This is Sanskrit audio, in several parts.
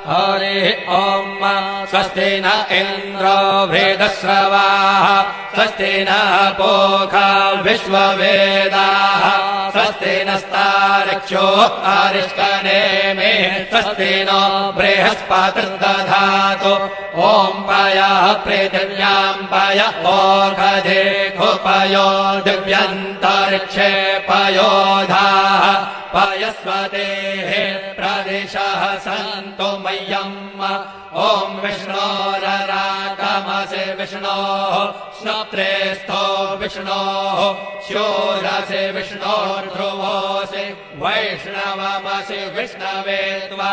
हरिः ॐ स्वस्ति न इन्द्रो वृद्धश्रवाः स्वस्ति न पूषा विश्ववेदाः स्वस्ति नस्तार्क्ष्यो अरिष्टनेमिः स्वस्ति नो बृहस्पतिर्दधातु ॐ पयः पृथिव्यां पय ओषधे पयो दिव्यन्तरिक्षे पयोधाः पयस्वतेः प्रदिशः सन्तु मह्यम् ॐ विष्णोररागमसि विष्णोः श्रोत्रेस्थो विष्णोः शूरसि विष्णोर्ध्रुवोऽसि वैष्णवमसि विष्णवे त्वा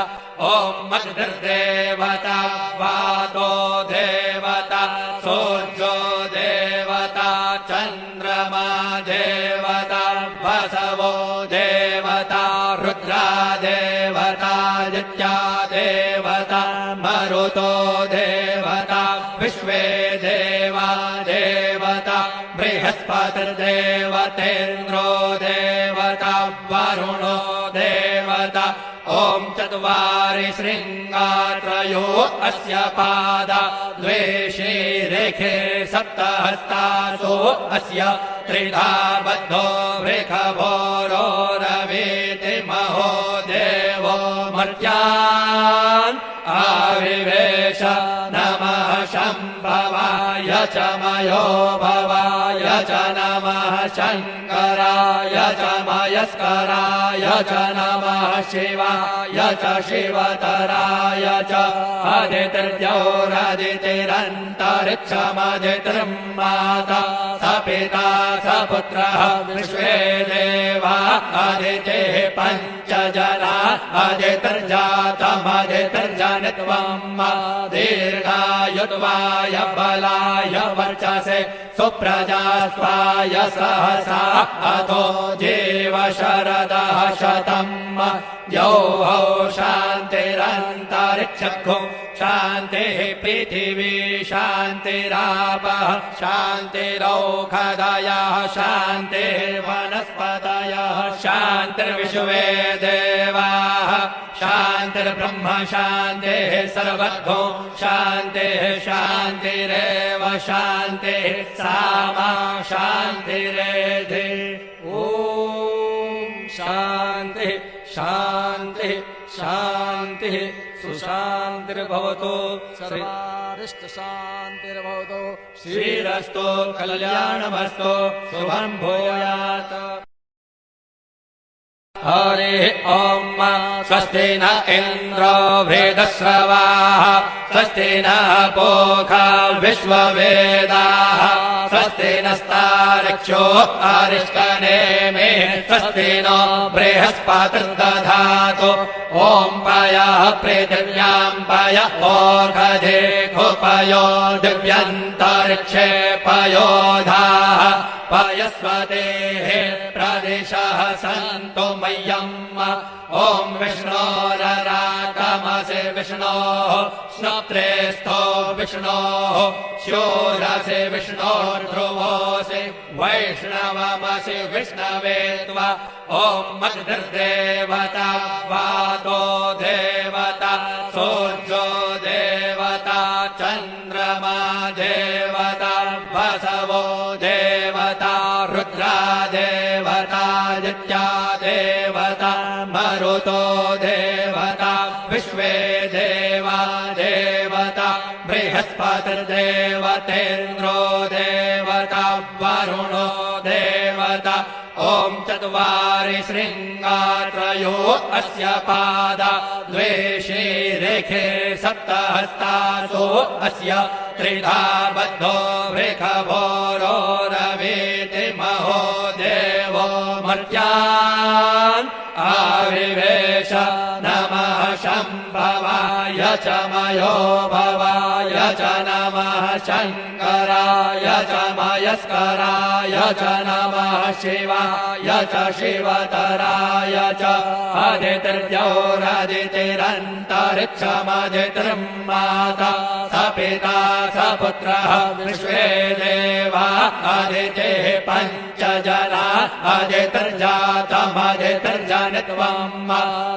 ॐ अग्निर्देवता वातो देवता सूर्यो देवता चन्द्रमा देवता वसवो देवता रुद्रा देवता आदित्या देवता मरुतो देवता विश्वे देवा देवता बृहस्पतिर्देवतेन्द्रो देवता वरुणो देवता ॐ चत्वारि शृङ्गात्रयो अस्य पादा द्वे शीरेखे सप्तहस्तासो अस्य त्रिधा बद्धो वृषभोरो रवीति महो देवो मर्त्यान् आविवेश नमः शम्भवाय च मयो भवाय च नमः शङ्कराय च मयस्कराय च नमः शिवाय च शिवतराय च अदितिर्द्यौरदितिरन्तरिक्षमदितिर्माता स पिता स पुत्रः विश्वे देवा अदितिः पञ्च जना अदितिर्जातमदितिर्जनित्वम् दीर्घायुत्वाय बलाय वर्चसे सुप्रजास्वाय सहसा अतो जीव शरदः शतम् यौः शान्तिरन्तरिक्षो शान्तिः पृथिवी शान्तिरापः शान्तिरौषधयः शान्तिर्वनस्पतयः शान्तिर्विश्वे देवाः शान्तिर्ब्रह्म शान्तिः सर्वतो शान्तिः शान्तिरेव शान्तिः सामा शान्तिरेधि ॐ शान्तिः शान्तिः शान्तिः सुशान्तिर्भवतु सर्वारिष्टशान्तिर्भवतु श्रीरस्तु कल्याणमस्तु शुभं भूयात् हरिः ॐ स्वस्ति न इन्द्रो वृद्धश्रवाः स्वस्ति न पूषा विश्ववेदाः स्वस्ति नस्तार्क्ष्यो अरिष्टनेमिः स्वस्ति नो बृहस्पतिर्दधातु ॐ पयः पृथिव्यां पय ओषधे पयो दिव्यन्तरिक्षे पयोधाः पयस्वतेः प्रदिशः सन्तु मह्यम् ॐ विष्णोररागमसि विष्णोः श्रोत्रेस्थो विष्णोः शूरसि विष्णोर्ध्रुवोऽसि वैष्णवमसि विष्णवे त्वा ॐ अग्निर्देवता वातो देवता सूर्यो देवता चन्द्रमा देवता वसवो देवता रुद्रा देवता आदित्या देवता मरुतो देवता विश्वे देवा देवता बृहस्पतिर्देवतेन्द्रो देवता वरुणो देवता ॐ चत्वारि शृङ्गात्रयो अस्य पादा द्वे शीरेखे सप्तहस्तासो अस्य त्रिधा बद्धो वृषभोरो रवीति महो देवो मर्त्यान् आविवेश नमः शम्भवाय च मयो भवाय च नमः शङ्कराय च मयस्कराय च नमः शिवाय च शिवतराय च अदितिर्द्यौरदितिरन्तरिक्षमदितिर्माता स पिता स पुत्रः विश्वे देवा अदितिः पञ्च जना अदितिर्जातमदितिर्जनित्वम्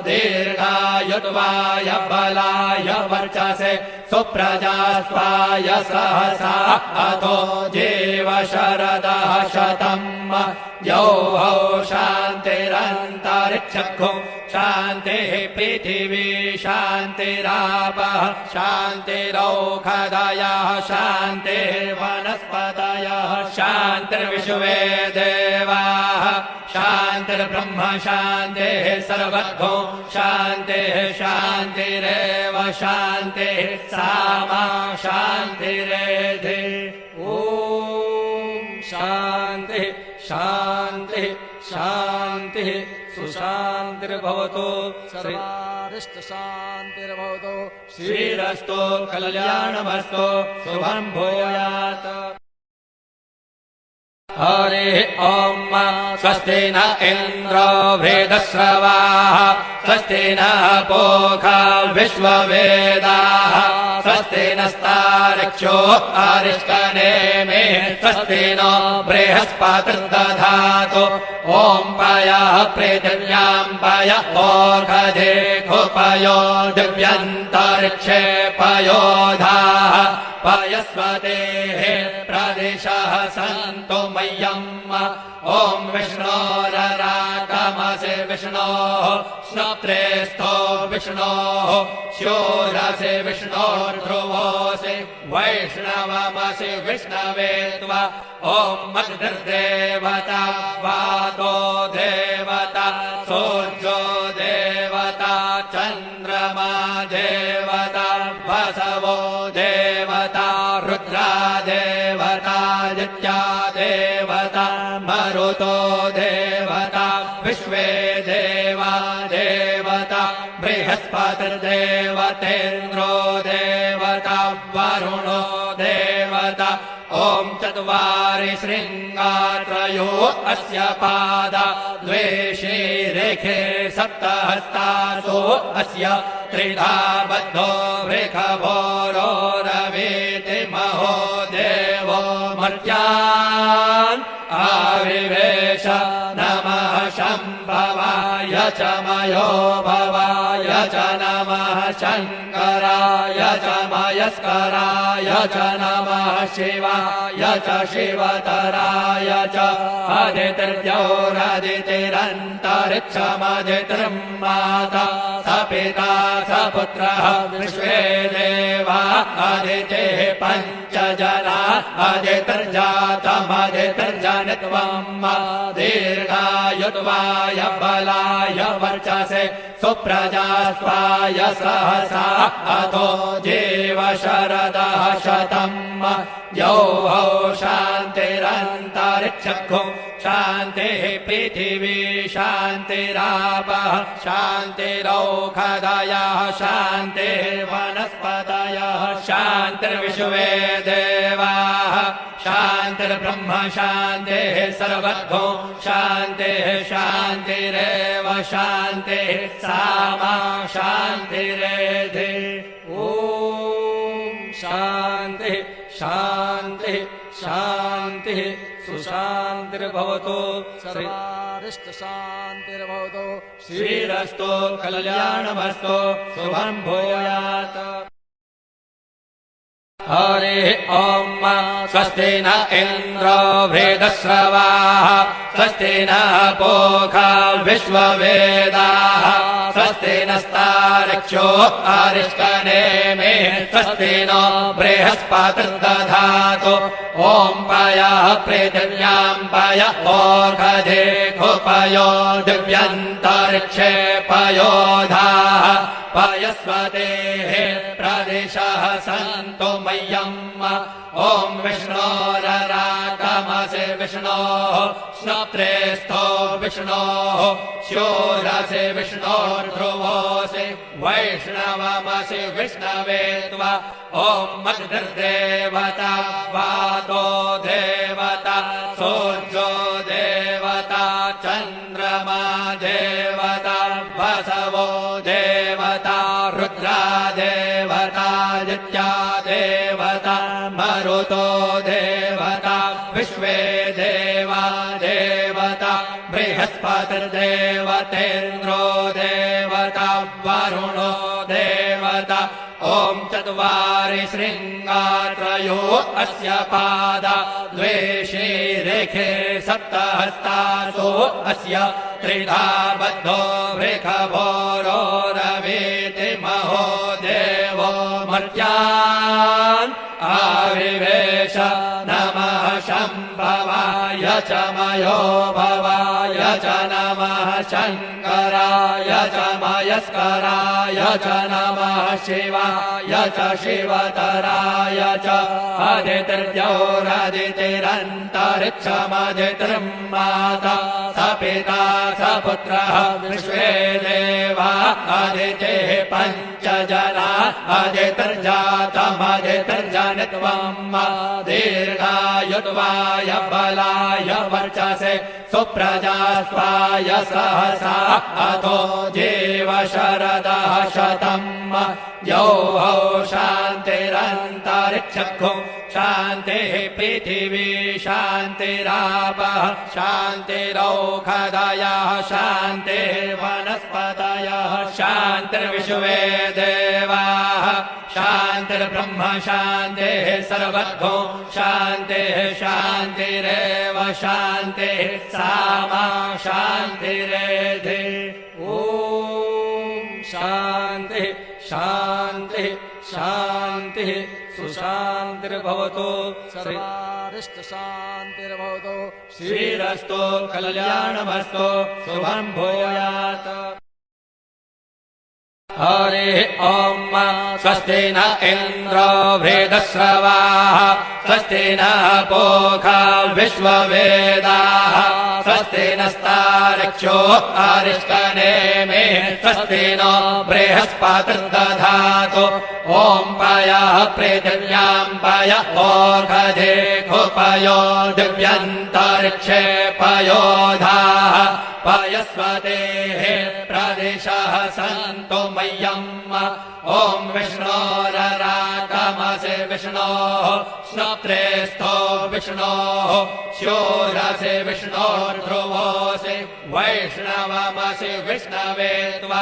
दीर्घायुत्वाय युत्वाय बलाय वर्चसे सुप्रजास्वाय सहसा अथो जीव शरदः शतम् यौहौ शान्तिरन्तरिक्षं शान्तिः पृथिवी शान्तिरापः शान्तिरौषधयः शान्तिर्वनस्पतयः शान्तिर्विश्वे देवाः शान्तिर्ब्रह्म शान्तिः सर्वतो शान्तिः शान्तिरेव शान्तिः सामा शान्तिरेधि ॐ शान्तिः शान्तिः शान्तिः सुशान्तिर्भवतु सर्वारिष्टशान्तिर्भवतु श्रीरस्तु कल्याणमस्तु शुभं भूयात् हरिः ॐ स्वस्ति न इन्द्रो वृद्धश्रवाः स्वस्ति न पूषा विश्ववेदाः स्वस्ति नस्तार्क्ष्यो अरिष्टनेमिः स्वस्ति नो बृहस्पतिर्दधातु ॐ पयः पृथिव्यां पय ओषधे खुपयो दिव्यन्तरिक्षे पयोधाः पयस्वतेः प्रदिशः सन्तु मह्यम् ॐ विष्णोररागमसि विष्णोः स्नोत्रेस्थो विष्णोः शूरसि विष्णोर्ध्रुवोऽसि वैष्णवमसि विष्णवे त्वा ॐ अग्निर्देवता वातो देवता सूर्यो देवता चन्द्रमा देवता वसवो देवता रुद्रा देवता आदित्या देवता मरुतो देवता विश्वे देवा देवता बृहस्पतिर्देवतेन्द्रो देवता वरुणो देवता ॐ चत्वारि शृङ्गात्रयो अस्य पादा द्वे शीरेखे सप्तहस्तासो अस्य त्रिधा बद्धो वृषभोरो रवीति महो देवो मर्त्यान् आविवेश नमः शम्भवाय च मयो भवाय च नमः शङ्कराय च मयस्कराय च नमः शिवाय च शिवतराय च अदितिर्द्यौरदितिरन्तरिक्षमदितिर्माता स पिता स पुत्रः विश्वे देवा अदितिः पञ्च जना अदितिर्जातमदितिर्जनित्वम् दीर्घायुत्वाय बलाय वर्चसे सुप्रजास्वाय सहसा अथो जीव शरदः शतम् यौहौ शान्तिरन्तरिक्षं शान्तिः पृथिवी शान्तिरापः शान्तिरौषधयः शान्तिर्वनस्पतयः शान्तिर्विश्वे देवाः शान्तिर्ब्रह्म शान्तिः सर्वतो शान्तिः शान्तिरेव शान्तिः सामा शान्तिरेधि ॐ शान्तिः शान्तिः शान्तिः सुशान्तिर्भवतु सर्वारिष्टशान्तिर्भवतु श्रीरस्तु कल्याणमस्तु शुभं भूयात् हरिः ॐ स्वस्ति न इन्द्रो वृद्धश्रवाः स्वस्ति न पूषा विश्ववेदाः स्वस्ति नस्तार्क्ष्यो अरिष्टनेमिः स्वस्ति नो बृहस्पतिर्दधातु ॐ पयः पृथिव्यां पय ओषधे खुपयो दिव्यन्तरिक्षे पयोधाः पयस्वतेः प्रदिशः सन्तु मह्यम् ॐ विष्णोररागमसि विष्णोः स्नोत्रेस्थो विष्णोः शूरसि विष्णोर्ध्रुवोऽसि वैष्णवमसि विष्णवे त्वा ॐ अग्निर्देवता वातो देवता सूर्यो देवता चन्द्रमा देवता वसवो देवता रुद्रा देवता आदित्या देवता मरुतो देवता विश्वे देवा देवता बृहस्पतिर्देवतेन्द्रो बृहस्पतिर्देवतेन्द्रो देवता वरुणो देवता ॐ चत्वारि शृङ्गात्रयो अस्य पादा द्वे शीरेखे सप्तहस्तासो अस्य त्रिधा बद्धो वृषभोरो रवीति महो देवो मर्त्यान् आविवेश नमः शम्भवाय च मयो भवाय च नमः शङ्कराय च मयस्कराय च नमः शिवाय च शिवतराय च अदितिर्द्यौरदितिरन्तरिक्षमदितिर्माता स पिता स पुत्रः विश्वे देवा अदितिः पञ्च जना अदितिर्जातमदितिर्जनित्वम् दीर्घायुत्वाय बलाय वर्चसे सुप्रजास्वाय सहसा अथो जीव शरदः शतम् यौः शान्तिरन्तरिक्षो शान्तिः पृथिवी शान्तिरापः शान्तिरौषधयः शान्तिर्वनस्पतयः शान्तिर्विश्वे देवाः शान्तिर्ब्रह्म शान्तिः सर्वतो शान्तिः शान्तिरेव शान्तिः सामा शान्तिरेधि ॐ शान्तिः शान्तिः शान्तिः सुशान्तिर्भवतु सर्वारिष्टशान्तिर्भवतु श्रीरस्तु कल्याणमस्तु शुभं भूयात् हरिः ॐ स्वस्ति न इन्द्रो वृद्धश्रवाः स्वस्ति न पूषा विश्ववेदाः स्वस्ति नस्तार्क्ष्यो अरिष्टनेमिः स्वस्ति नो बृहस्पतिर्दधातु ॐ पयः पृथिव्यां पय ओषधे पयो दिव्यन्तरिक्षे पयोधाः पयस्वतेः प्रदिशः सन्तु मह्यम् ॐ विष्णोररागमसि विष्णोः श्रोत्रेस्थो विष्णोः शूरसि विष्णोर्ध्रुवोऽसि वैष्णवमसि विष्णवे त्वा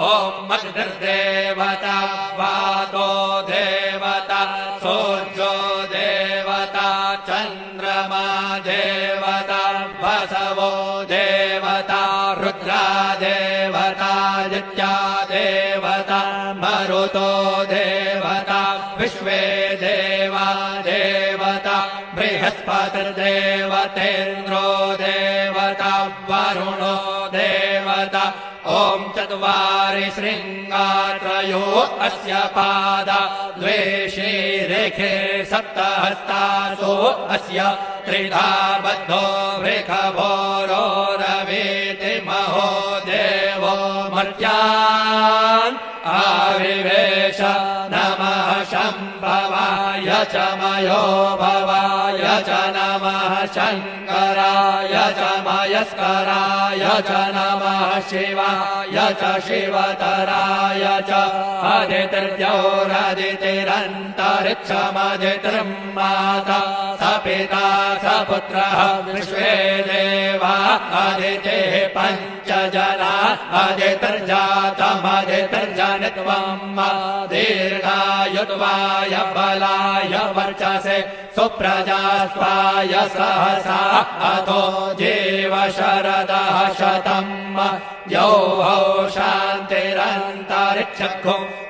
ॐ अग्निर्देवता वातो देवता सूर्यो देवता चन्द्रमा देवता वसवो देवता रुद्रा देवतादित्या देवता मरुतो देवता विश्वे देवा देवता बृहस्पतिर्देवतेन्द्रो देवता वरुणो देवता ॐ चत्वारि शृङ्गात्रयो अस्य पादा द्वे शीरेखे सप्तहस्तासो अस्य त्रिधा बद्धो वृषभोरो रवीति महो देवो मर्त्यान् आविवेश नमः शम्भवाय च मयो भवाय च नमः शङ्कराय च मयस्कराय च नमः शिवाय च शिवतराय च अदितिर्द्यौरदितिरन्तरिक्षमदितिर्माता स पिता स पुत्रः विश्वे देवा अदितिः पञ्च जना अदितिर्जातमदितिर्जनित्वम् दीर्घायुत्वाय बलाय वर्चसे सुप्रजास्वाय सहसा अथो जीव शरदः शतम् यौः शान्तिरन्तरिक्षो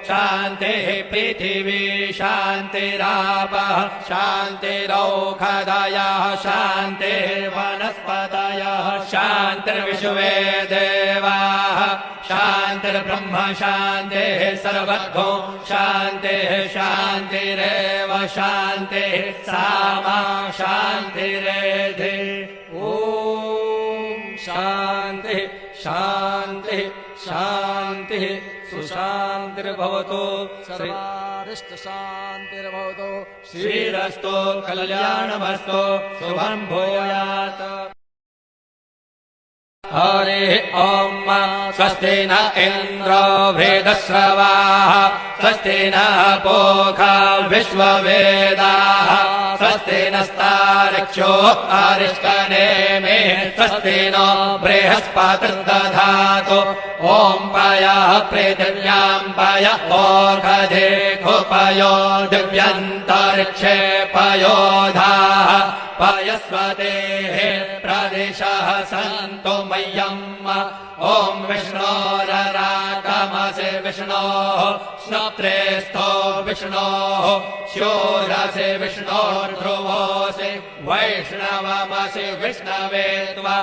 शान्तिः पृथिवी शान्तिरापः शान्तिरौषधयः शान्तिर्वनस्पतयः शान्तिर्विश्वे देवाः शान्तिर्ब्रह्म शान्तिः सर्वतो शान्तिः शान्तिरेव शान्तिः सामा शान्तिरेधि ॐ शान्तिः शान्तिः शान्तिः सुशान्तिर्भवतु सर्वारिष्टशान्तिर्भवतु श्रीरस्तु कल्याणमस्तु शुभं भूयात् हरिः ॐ स्वस्ति न इन्द्रो वृद्धश्रवाः स्वस्ति न पूषा विश्ववेदाः स्वस्ति नस्तारक्षो अरिष्टनेमे स्वस्ति नो बृहस्पतिर्दधातु ॐ पयः पृथिव्यां पय ओर्धे खुपयो दिव्यन्तरिक्षे पयोधाः पयस्वतेः प्रदिशः सन्तु मह्यम् ॐ विष्णोररागमसि विष्णोः स्नोत्रेस्थो विष्णोः शूरसि विष्णोर्ध्रुवोऽसि वैष्णवमसि विष्णवे त्वा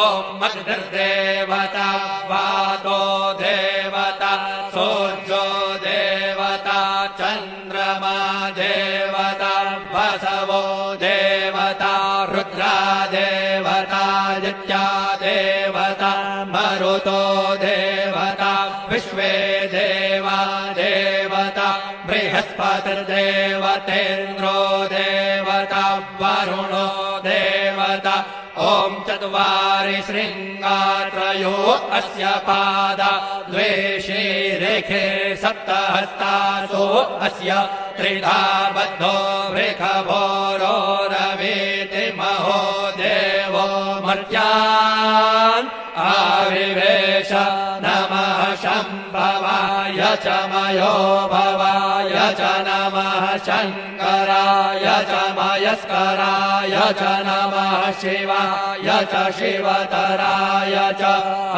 ॐ अग्निर्देवता वातो देवता सूर्यो देवता चन्द्रमा देवता वसवो देवता रुद्रा देवता आदित्या देवता मरुतो देवता विश्वे देवा देवता बृहस्पतिर्देवतेन्द्रो देवता वरुणो देवता ॐ चत्वारि शृङ्गात्रयो अस्य पादा द्वे शीरेखे सप्तहस्तासो अस्य त्रिधा बद्धो वृषभोरो रवीति महो देवो मर्त्यान् आविवेश नमः शम्भवाय च मयो भवाय च नमः शङ्कराय च मयस्कराय च नमः शिवाय च शिवतराय च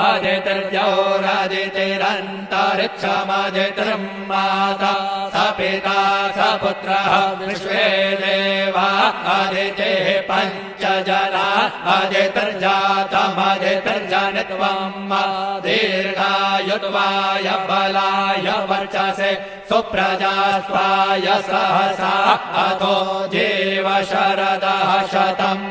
अदितिर्द्यौरदितिरन्तरिक्षमदितिर्माता स पिता स पुत्रः विश्वे देवा अदितिः पञ्च जना अदितिर्जातमदितिर्जनित्वम् दीर्घायुत्वाय बलाय वर्चसे सुप्रजास्वाय सहसा अतो जीव शरदः शतम्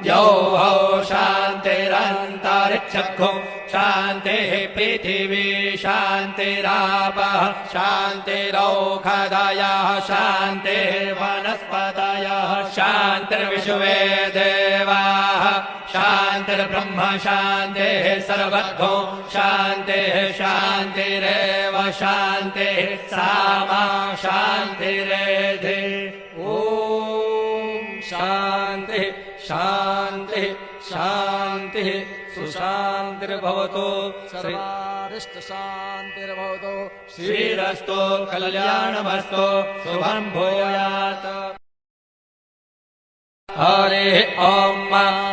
यौः शान्तिरन्तरिक्षो शान्तिः पृथिवी शान्तिरापः शान्तिरौषधयः शान्तिर्वनस्पतयः शान्तिर्विश्वे देवाः शान्तिर्ब्रह्म शान्तिः सर्वतो शान्तिः शान्तिरेव शान्तिः सामा शान्तिरेधि ॐ शान्तिः शान्तिः शान्तिः सुशान्तिर्भवतु सर्वारिष्टशान्तिर्भवतु श्रीरस्तु कल्याणमस्तु शुभं भूयात् हरिः ॐ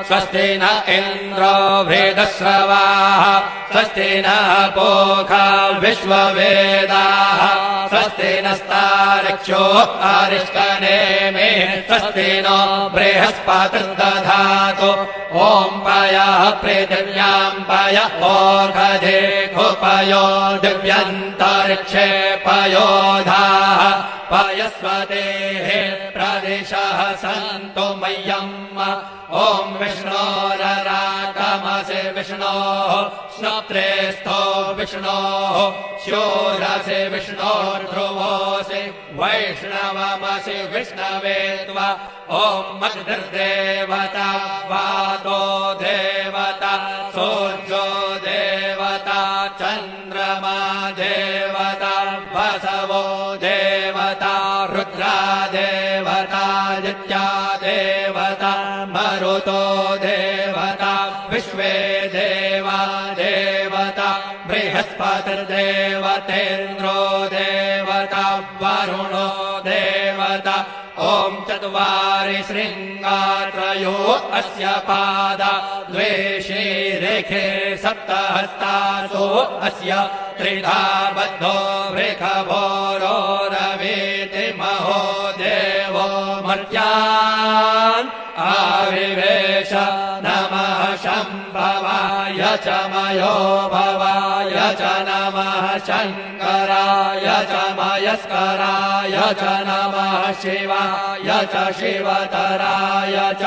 स्वस्ति न इन्द्रो वृद्धश्रवाः स्वस्ति न पूषा विश्ववेदाः स्वस्ति नस्तारक्षो अरिष्टनेमे स्वस्ति नो बृहस्पतिर्दधातु ॐ पयः पृथिव्यां पय ओर्धे खुपयो दिव्यन्तरिक्षे पयोधाः पयस्वतेः प्रदिशः सन्तु मह्यम् ॐ विष्णोररागमसि विष्णोः स्नोत्रेस्थो विष्णोः शूरसि विष्णोर्ध्रुवोऽसि वैष्णवमसि विष्णवे त्वा ॐ अग्निर्देवता वातो देवता सूर्यो देवता चन्द्रमा देवता वसवो देवता रुद्रा देवता आदित्या देवता मरुतो देवता विश्वे देवा देवता बृहस्पतिर्देवतेन्द्रो देवता वरुणो देवता ॐ चत्वारि शृङ्गात्रयो अस्य पादा द्वे शीरेखे सप्तहस्तासो अस्य त्रिधा बद्धो वृषभोरो रवीति महो देवो मर्त्यान् आविवेश नमः शम्भवाय च मयो भवाय च नमः शङ्कराय च मयस्कराय च नमः शिवाय च शिवतराय च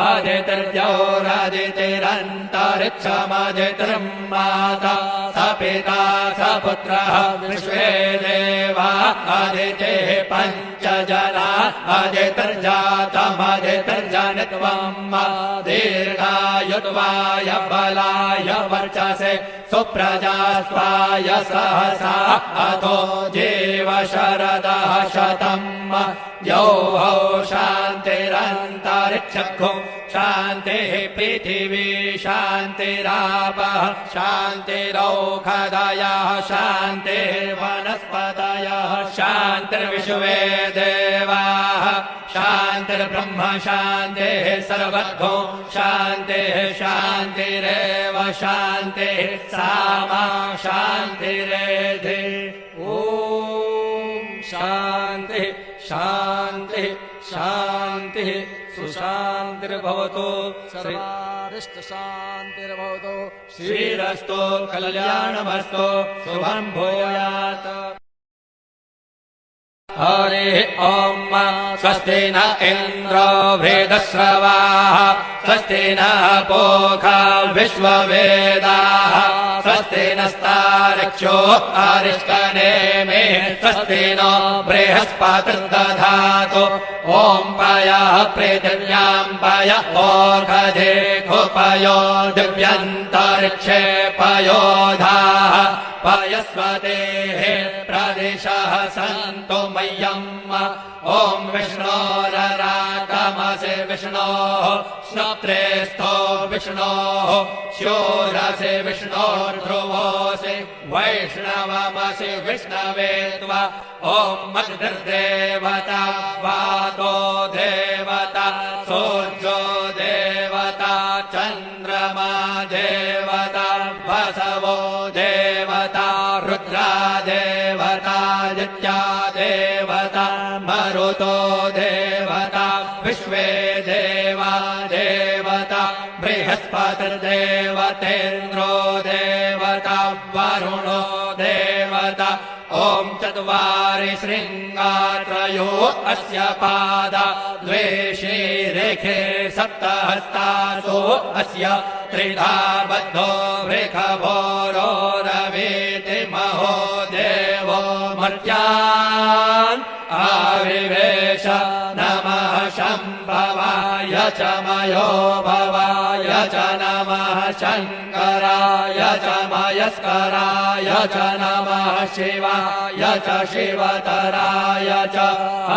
अदितिर्द्यौरदितिरन्तरिक्षमदितिर्माता स पिता स पुत्रः विश्वे देवा अदितिः पञ्च जना अदितिर्जातमदितिर्जनित्वम् दीर्घायुत्वाय बलाय वर्चसे सुप्रजास्वाय सहसा अतो जीव शरदः शतम् यौः शान्तिरन्तरिक्षं शान्तिः पृथिवी शान्तिरापः शान्तिरौषधयः शान्तिर्वनस्पतयः शान्तिर्विश्वे देवाः शान्तिर्ब्रह्म शान्तिः सर्वतो शान्तिः शान्तिरेव शान्तिः सामा शान्तिरेधि ॐ शान्तिः शान्तिः शान्तिः सुशान्तिर्भवतु सर्वारिष्टशान्तिर्भवतु श्रीरस्तु कल्याणमस्तु शुभं भूयात् हरिः ॐ स्वस्ति न इन्द्रो वृद्धश्रवाः स्वस्ति न पूषा विश्ववेदाः स्वस्ति नस्तार्क्ष्यो अरिष्टनेमिः स्वस्ति नो बृहस्पतिर्दधातु ॐ पयः पृथिव्यां पय ओषधे खुपयो दिव्यन्तरिक्षे पयोधाः पयस्वतेः प्रदिशः सन्तु मह्यम् ॐ विष्णोररागमसि विष्णोः स्नोत्रेस्थो विष्णोः शूरसि विष्णोर्ध्रुवोऽसि वैष्णवमसि विष्णवे त्वा ॐ अग्निर्देवता वातो देवता सूर्यो देवता चन्द्रमा देवता वसवो देवता रुद्रा देवता नित्या देवता मरुतो देवता विश्वे देवा देवता बृहस्पतिर्देवतेन्द्रो देवता वरुणो देवता ॐ चत्वारि शृङ्गात्रयो अस्य पादा द्वे शीरेखे सप्तहस्तासो अस्य त्रिधा बद्धो वृषभोरो रवीति महो देवो मर्त्यान् आविवेश नमः शम्भवाय च मयो भवाय च नमः शङ्कराय च मयस्कराय च नमः शिवाय च शिवतराय च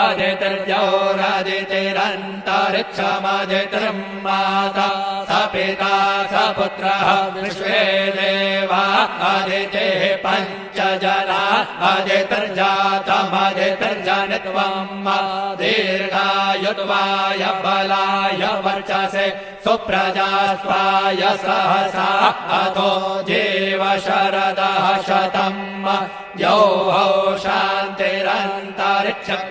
अदितिर्द्यौरदितिरन्तरिक्षमदितिर्माता स पिता स पुत्रः विश्वे देवा अदितिः पञ्च जना अदितिर्जातमदितिर्जनित्वम् दीर्घायुत्वाय बलाय वर्चसे सुप्रजास्वाय सहसा अतो जीव शरदः शतम् यौः शान्तिरन्तरिक्षं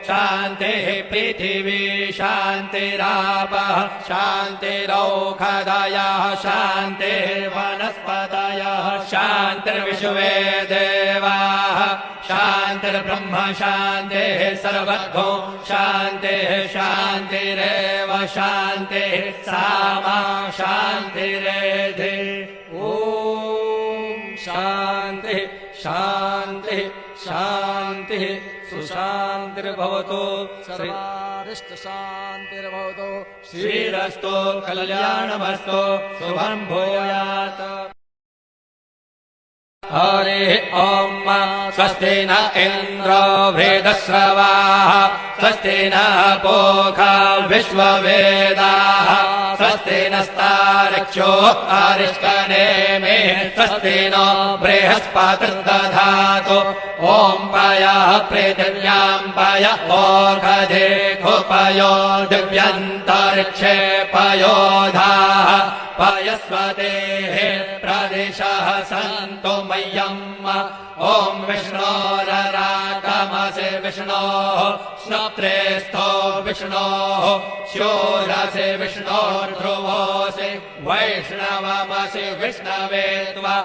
शान्तिः पृथिवी शान्तिरापः शान्तिरौषधयः शान्तिर्वनस्पतयः शान्तिर्विश्वे देवाः शान्तिर्ब्रह्म शान्तिः सर्वतो शान्तिः शान्तिरेव शान्तिः सामा शान्तिरेधि ॐ शान्तिः शान्तिः शान्तिः सुशान्तिर्भवतु सर्वारिष्टशान्तिर्भवतु श्रीरस्तु कल्याणमस्तु शुभं भूयात् हरिः ॐ स्वस्ति न इन्द्रो वृद्धश्रवाः स्वस्ति न पूषा विश्ववेदाः स्वस्ति नस्तार्क्ष्यो अरिष्टनेमिः स्वस्ति नो बृहस्पतिर्दधातु ॐ पयः पृथिव्यां पय ओषधे खुपयो दिव्यन्तरिक्षे पयोधाः पयस्वतेः प्रदिशः सन्तु मह्यम् ॐ विष्णोररागमसि विष्णोः स्नोत्रेस्थो विष्णोः शूरसि विष्णोर्ध्रुवोऽसि वैष्णवमसि विष्णवे त्वा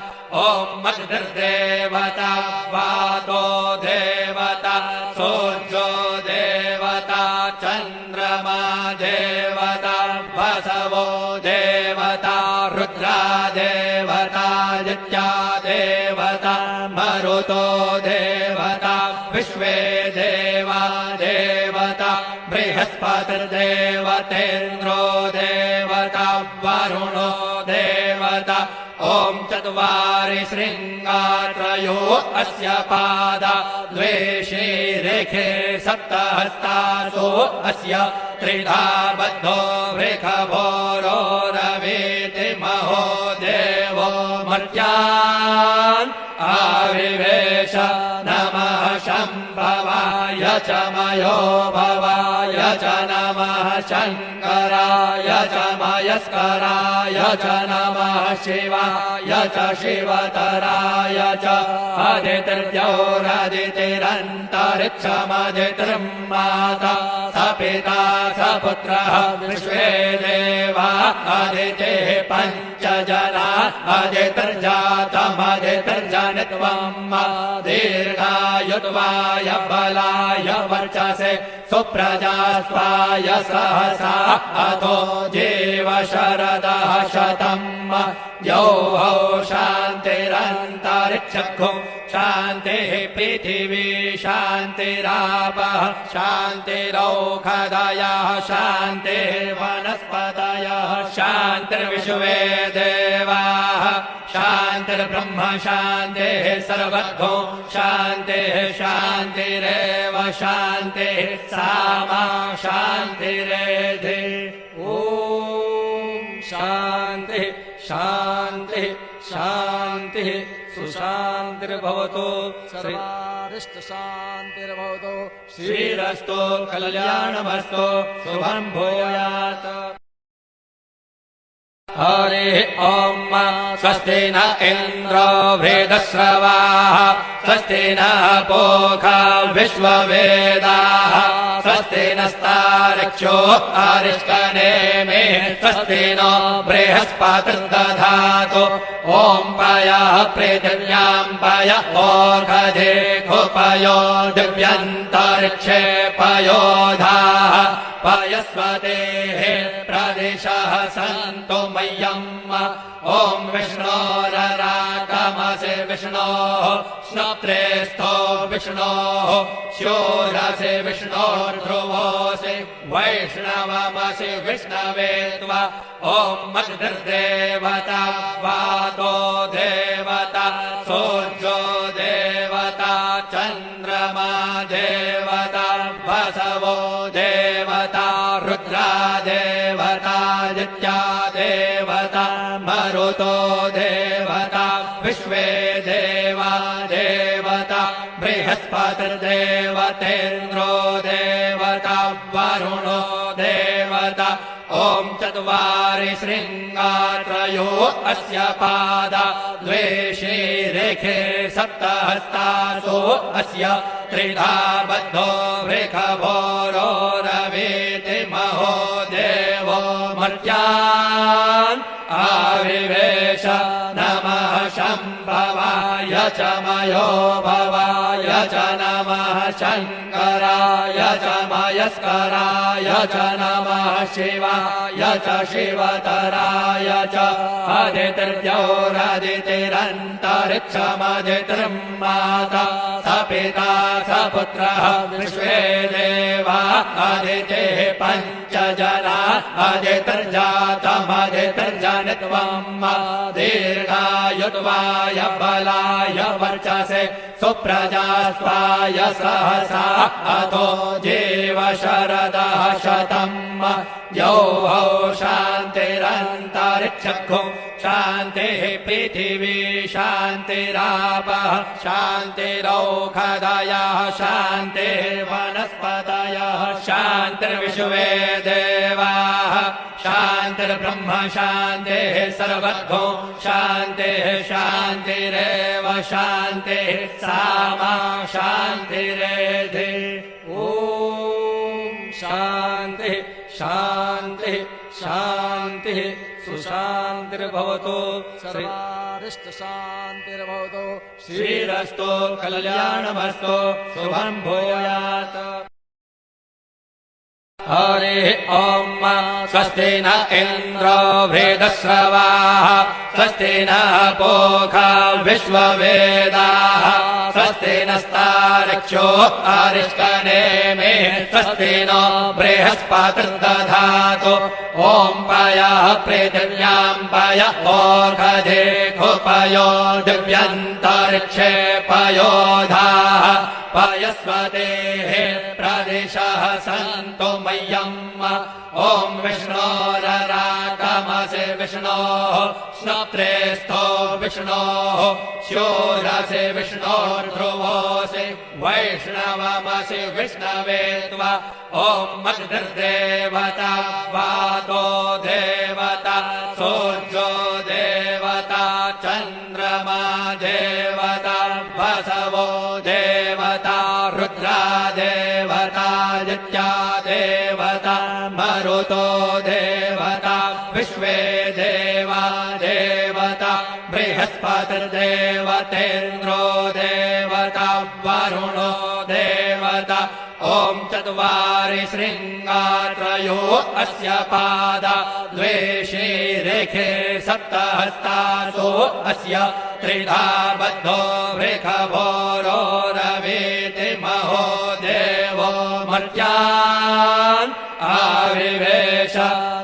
ॐ अग्निर्देवता वातो देवता सूर्यो देवता चन्द्रमा देवता वसवो देवता रुद्रा देवता नित्या देवता मरुतो देवता विश्वे देवा देवता बृहस्पतिर्देवतेन्द्रो देवता वरुणो देवता ॐ ॐ चत्वारि शृङ्गात्रयो अस्य पादा द्वे शीरेखे सप्तहस्तासो अस्य त्रिधा बद्धो वृषभोरो रवीति महो देवो मर्त्यान् आविवेश नमः शम्भवाय च मयो भवाय च नमः शङ्कराय च मयस्कराय च नमः शिवाय च शिवतराय च अदितिर्द्यौरदितिरन्तरिक्षमदितिर्माता स पिता स पुत्रः विश्वे देवा अदितिः पञ्च जना अदितिर्जातमदितिर्जनित्वम् दीर्घायुत्वाय बलाय वर्चसे सुप्रजास्वाय सहसा अतो जीव शरदः शतम् यौः शान्तिरन्तरिक्षगो शान्तिः पृथिवी शान्तिरापः शान्तिरौषधयः शान्तिर्वनस्पतयः शान्तिर्विश्वे देवाः शान्तिर्ब्रह्म शान्तिः सर्वतो शान्तिः शान्तिरेव शान्तिः सामा शान्तिरेधि ॐ शान्तिः शान्तिः शान्तिः सुशान्तिर्भवतु सर्वारिष्टशान्तिर्भवतु श्रीरस्तु कल्याणमस्तु शुभं भूयात् हरिः ॐ स्वस्ति न इन्द्रो वृद्धश्रवाः स्वस्ति न पूषा विश्ववेदाः स्वस्ति नस्तार्क्ष्यो अरिष्टनेमिः स्वस्ति नो बृहस्पतिर्दधातु ॐ पयः पृथिव्यां पय ओषधे खुपयो दिव्यन्तरिक्षे पयोधाः पयस्वतेः प्रदिशः सन्तु मह्यम् ॐ विष्णोररागमसि विष्णोः स्नप्त्रेस्थो विष्णोः शूरसि विष्णोर्ध्रुवोऽसि वैष्णवमसि विष्णवे त्वा ॐ अग्निर्देवता वातो देवता सूर्यो देवता चन्द्रमा देवता वसवो देवता रुद्रा देवता नित्या देवता मरुतो देवता विश्वे देवा देवता बृहस्पतिर्देवतेन्द्रो देवता वरुणो देवता ॐ चत्वारि शृङ्गात्रयो अस्य पादा द्वे शीरेखे सप्तहस्तासो अस्य त्रिधा बद्धो वृषभोरो रवीति महो देवो मर्त्यान् आविवेश नमः शम्भवाय च मयो भवाय च नमः शङ्कराय च मयस्कराय च नमः शिवाय च शिवतराय च अदितिर्द्यौरदितिरन्तरिक्षमदितिर्माता स पिता स पुत्रः विश्वे देवा अदितिः पञ्च जना अदितिर्जातमदितिर्जनित्वम् दीर्घायुत्वाय बलाय वर्चसे सुप्रजास्वाय सहसा अतो जीव शरदः शतम् यौः शान्तिरन्तरिक्षगो शान्तिः पृथिवी शान्तिरापः शान्तिरौषधयः शान्तिर्वनस्पतयः शान्तिर्विश्वे देवाः शान्तिर्ब्रह्म शान्तिः सर्वतो शान्तिः शान्तिरेव शान्तिः सामा शान्तिरेधि ॐ शान्तिः शान्तिः शान्तिः सुशान्तिर्भवतु सर्वारिष्टशान्तिर्भवतु श्रीरस्तु कल्याणमस्तु शुभं भूयात् हरिः ॐ स्वस्ति न इन्द्रो वृद्धश्रवाः स्वस्ति न पूषा विश्ववेदाः स्वस्ति नस्तार्क्ष्यो अरिष्टनेमिः स्वस्ति नो बृहस्पतिर्दधातु ॐ पयः पृथिव्यां पय ओषधेषु पयो दिव्यन्तरिक्षे पयोधाः पयस्वतेः प्रदिशः सन्तु मह्यम् ॐ विष्णोररागमसि विष्णोः स्नप्त्रेस्थो विष्णोः शूरसि विष्णोर्ध्रुवोऽसि वैष्णवमसि विष्णवे त्वा ॐ अग्निर्देवता वातो देवता सूर्यो देवता चन्द्रमा देवता वसवो देवता रुद्रा देवता नित्या देवता मरुतो देवता विश्वे देवा देवता बृहस्पतिर्देवतेन्द्रो देवता वरुणो देवता ॐ चत्वारि शृङ्गात्रयो अस्य पादा द्वे शीरेखे सप्तहस्तासो अस्य त्रिधा बद्धो वृषभोरो रवीति महो देवो मर्त्यान् आविवेश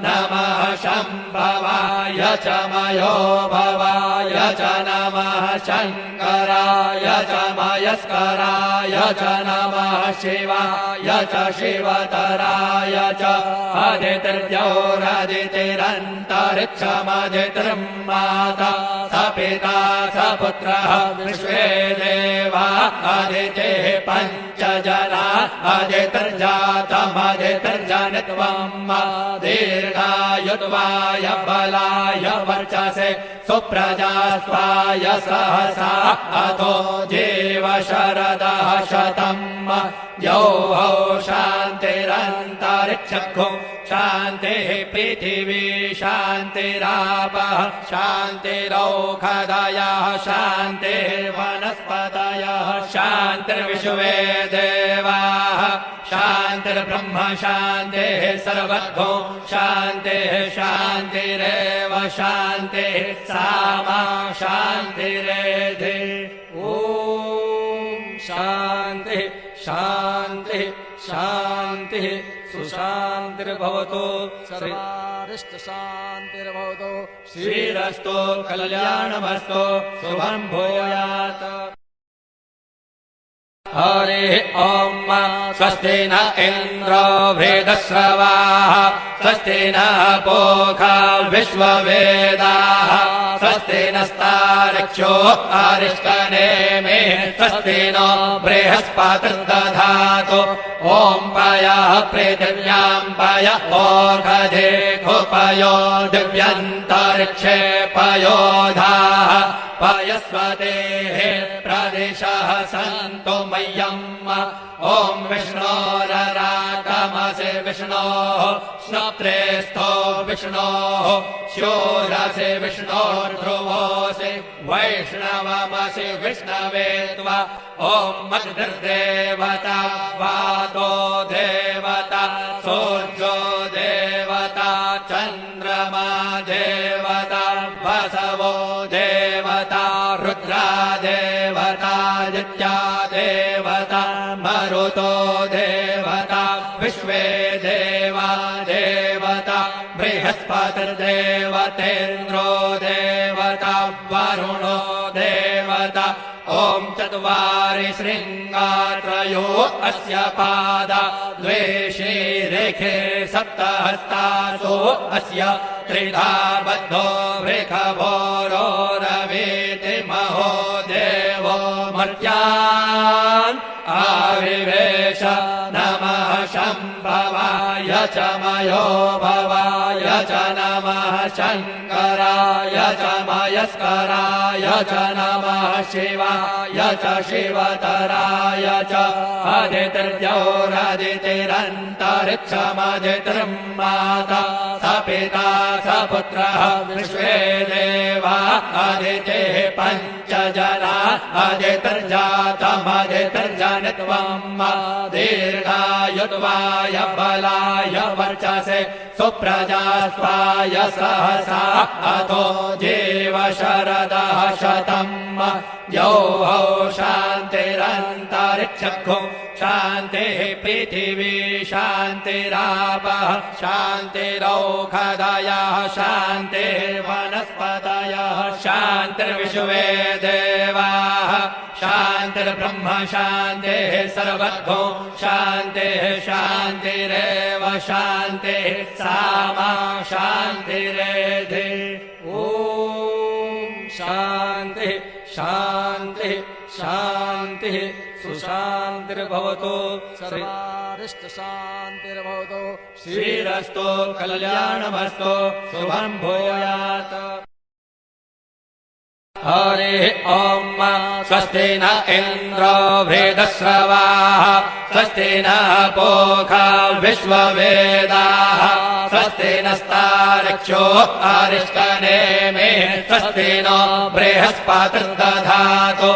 नमः शम्भवाय च मयो भवाय च नमः शङ्कराय च मयस्कराय च नमः शिवाय च शिवतराय च अदितिर्द्यौरदितिरन्तरिक्षमदितिर्माता स पिता स पुत्रः विश्वे देवा अदितिः पञ्च जना अदितिर्जातमदितिर्जनित्वम् दीर्घायुत्वाय बलाय वर्चसे सुप्रजास्वाय सहसा अतो जीव शरदः शतम् यौः शान्तिरन्तरिक्षो शान्तिः पृथिवी शान्तिरापः शान्तिरौषधयः शान्तिर्वनस्पतयः शान्तिर्विश्वे देवाः शान्तिर्ब्रह्म शान्तिः सर्वतो शान्तिः शान्तिरेव शान्तिः सामा शान्तिरेधि ॐ शान्तिः शान्तिः शान्तिः सुशान्तिर्भवतु सर्वारिष्टशान्तिर्भवतु श्रीरस्तु कल्याणमस्तु शुभं भूयात् हरिः ॐ स्वस्ति न इन्द्रो वृद्धश्रवाः स्वस्ति न पूषा विश्ववेदाः स्वस्ति नस्तार्क्ष्यो अरिष्टनेमिः स्वस्ति नो बृहस्पतिर्दधातु ॐ पयः पृथिव्यां पय ओषधेषु पयो दिव्यन्तरिक्षे पयोधाः पयस्वतेः प्रदिशः सन्तु मह्यम् ॐ विष्णोररागमसि विष्णोः स्नप्त्रेस्थो विष्णोः शूरसि विष्णोर्ध्रुवोऽसि वैष्णवमसि विष्णवे त्वा ॐ अग्निर्देवता वातो देवता सूर्यो देवता चन्द्रमा देवता वसवो देवता रुद्रा देवता नित्या देवता मरुतो देवता विश्वे देवा देवता बृहस्पतिर्देवतेन्द्रो देवता वरुणो देवता ॐ चत्वारि शृङ्गात्रयो अस्य पादा द्वे शीरेखे सप्तहस्तासो अस्य त्रिधा बद्धो वृषभोरो रवीति महो देवो मर्त्यान् आविवेश नमः शम्भवाय च मयो भवाय च नमः शङ्कर मयस्कराय च मयस्कराय च नमः शिवाय च शिवतराय च अदितिर्द्यौरदितिरन्तरिक्षमदितिर्माता स पिता स पुत्रः विश्वे देवा अदितिः पञ्च जना अदितिर्जातमदितिर्जनित्वम् दीर्घायुत्वाय बलाय वर्चसे सुप्रजास्वाय सहसा अतो जीव शरदः शतम् यौः शान्तिरन्तरिक्षो शान्तिः पृथिवी शान्तिरापः शान्तिरौषधयः शान्तिर्वनस्पतयः शान्तिर्विश्वे देवाः शान्तिर्ब्रह्म शान्तिः सर्वतो शान्तिः शान्तिरेव शान्तिः सामा शान्तिरेधि ॐ शान्तिः शान्तिः शान्तिः सुशान्तिर्भवतु सर्वारिष्टशान्तिर्भवतु श्रीरस्तु कल्याणमस्तु शुभं भूयात् हरिः ॐ स्वस्ति न इन्द्रो वृद्धश्रवाः स्वस्ति न पूषा विश्ववेदाः स्वस्ति नस्तार्क्ष्यो अरिष्टनेमिः स्वस्ति नो बृहस्पतिर्दधातु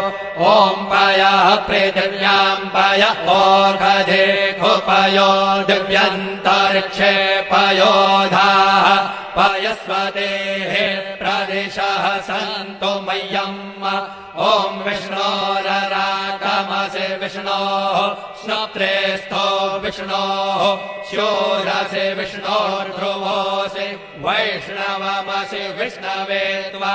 ॐ पयः पृथिव्यां पय ओषधेषु पयो दिव्यन्तरिक्षे पयोधाः पयस्वतेः प्रदिशः सन्तु मह्यम् ॐ विष्णोररागमसि विष्णोः स्नप्त्रेस्थो विष्णोः शूरसि विष्णोर्ध्रुवोऽसि वैष्णवमसि विष्णवे त्वा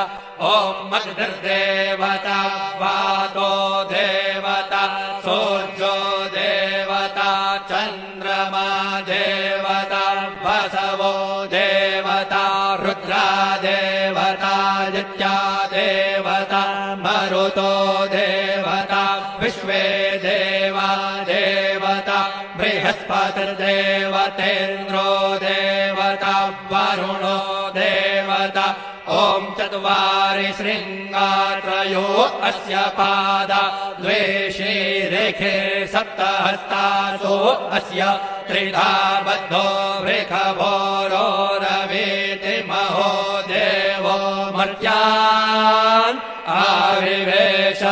ॐ अग्निर्देवता वातो देवता सूर्यो देवता चन्द्रमा देवता वसवो देवता रुद्रा देवता नित्या देवता मरुतो देवता विश्वे देवा देवता बृहस्पतिर्देवतेन्द्रो देवता वरुणो देवता ॐ चत्वारि शृङ्गात्रयो अस्य पादा द्वे शीरेखे सप्तहस्तासो अस्य त्रिधा बद्धो वृषभोरो रवीति महो देवो मर्त्यान् आविवेश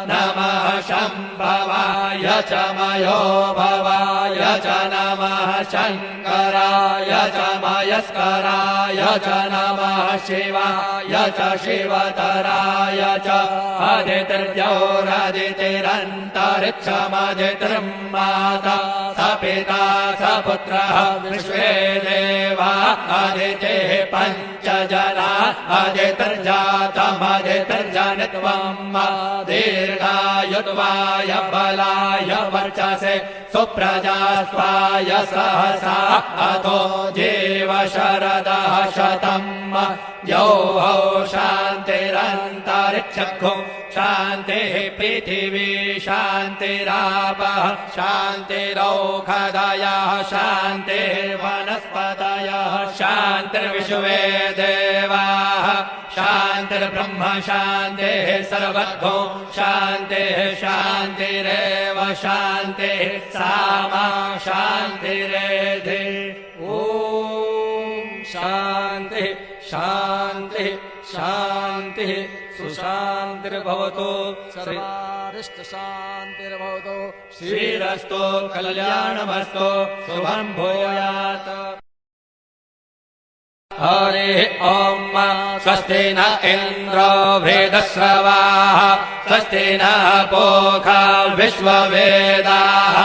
नमः शम्भवाय च मयो भवाय च नमः शङ्कराय च मयस्कराय च नमः शिवाय च शिवतराय च अदितिर्द्यौरदितिरन्तरिक्षमदितिर्माता स पिता स पुत्रः विश्वे देवा अदितिः पञ्च जना अदितिर्जातमदितिर्जनित्वम् दीर्घायुत्वाय बलाय वर्चसे सुप्रजास्वाय सहसा अतो जीव शरदः शतम् यौः शान्तिरन्तरिक्षो शान्तिः पृथिवी शान्तिरापः शान्तिरौषधयः शान्तिर्वनस्पतयः शान्तिर्विश्वे देवाः शान्तिर्ब्रह्म शान्तिः सर्वतो शान्तिः शान्तिरेव शान्तिः सामा शान्तिरेधि ॐ शान्तिः शान्तिः शान्तिः सुशान्तिर्भवतु सर्वारिष्टशान्तिर्भवतु श्रीरस्तु कल्याणमस्तु शुभं भूयात् हरिः ॐ स्वस्ति न इन्द्रो वृद्धश्रवाः स्वस्ति न पूषा विश्ववेदाः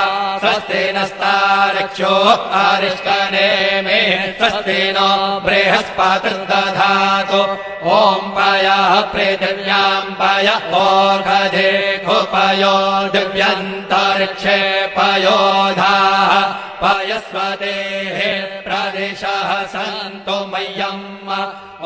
स्वस्ति नस्तार्क्ष्यो अरिष्टनेमिः स्वस्ति नो बृहस्पतिर्दधातु ॐ पयः पृथिव्यां पय ओषधेषु पयो दिव्यन्तरिक्षे पयोधाः पयस्वतेः प्रदिशः सन्तु मह्यम्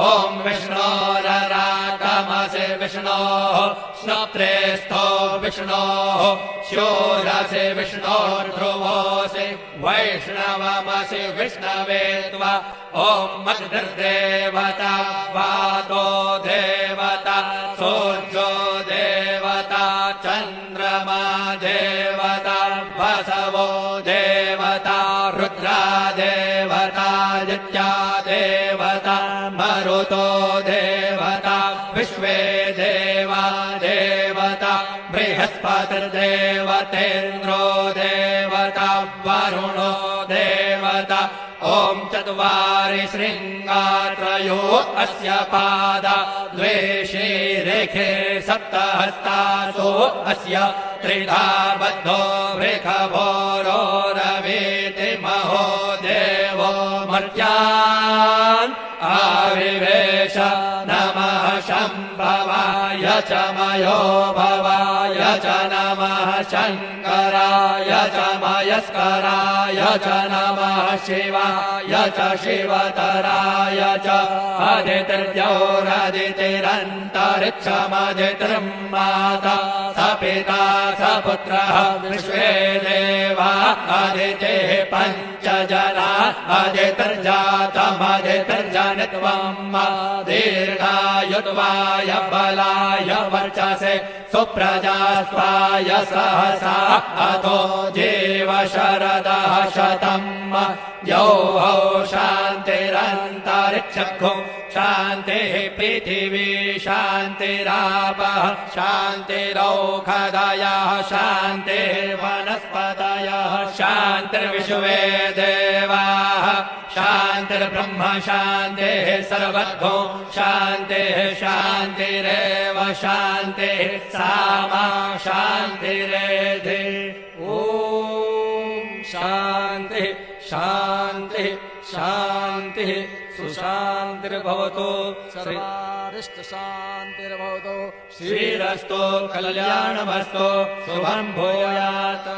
ॐ विष्णोररागमसि विष्णोः स्नप्त्रेस्थो विष्णोः शूरसि विष्णोर्ध्रुवोऽसि भूर्ध्रुवोऽसि वैष्णवमसि विष्णवे त्वा ॐ अग्निर्देवता वातो देवता सूर्यो देवता चन्द्रमा देवता वसवो देवता रुद्रा देवता नित्या देवता मरुतो देवता विश्वे देवा देवता बृहस्पतिर्देवतेन्द्रो देवता वरुणो देवता ॐ चत्वारि शृङ्गात्रयो अस्य पादा द्वे शीरेखे सप्तहस्तासो अस्य त्रिधा बद्धो वृषभोरोरवीति महो देवो मर्त्यान् आविवेश नमः शम्भवाय च मयो भवाय च नमः शङ्कराय च मयस्कराय च नमः शिवाय च शिवतराय च अदितिर्द्यौरदितिरन्तरिक्षमदितिर्माता स पिता स पुत्रः विश्वे देवा अदितिः पञ्च जना अदितिर्जातमदितिर्जनित्वम् दीर्घायुत्वाय बलाय वर्चसे सुप्रजास्वाय सहसा अतो जीव शरदः शतम् यौः शान्तिरन्तरिक्षो शान्तिः पृथिवी शान्तिरापः शान्तिरौषधयः शान्तिर्वनस्पतयः शान्तिर्विश्वे देवाः शान्तिर्ब्रह्म शान्तिः सर्वतो शान्तिः शान्तिरेव शान्तिः सामा शान्तिरेधि ॐ शान्तिः शान्तिः शान्तिः सुशान्तिर्भवतु सर्वारिष्टशान्तिर्भवतु श्रीरस्तु कल्याणमस्तु शुभं भूयात्।